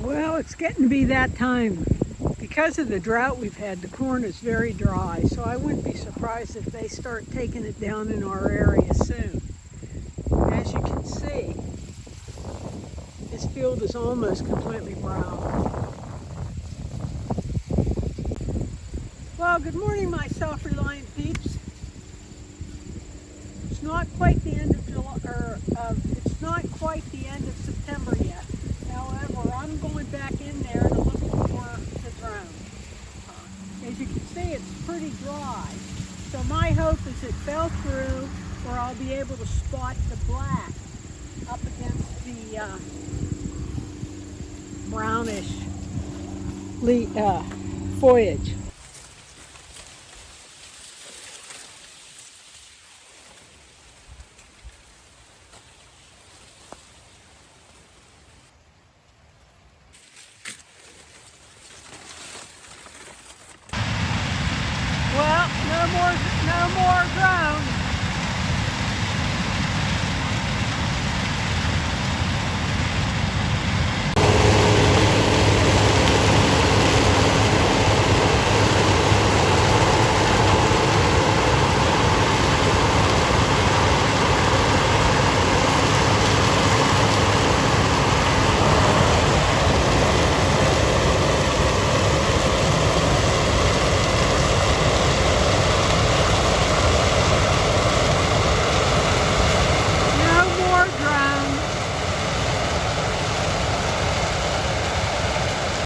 Well, it's getting to be that time. Because of the drought we've had, the corn is very dry, so I wouldn't be surprised if they start taking it down in our area soon. As you can see, this field is almost completely brown. Well, good morning, my self-reliant peeps. It's not quite the end of July, it's not quite the end of September yet. However, I'm going back in there to look for the drone. As you can see, it's pretty dry. So my hope is it fell through, or I'll be able to spot the black up against the brownish foliage. Well, no more drones.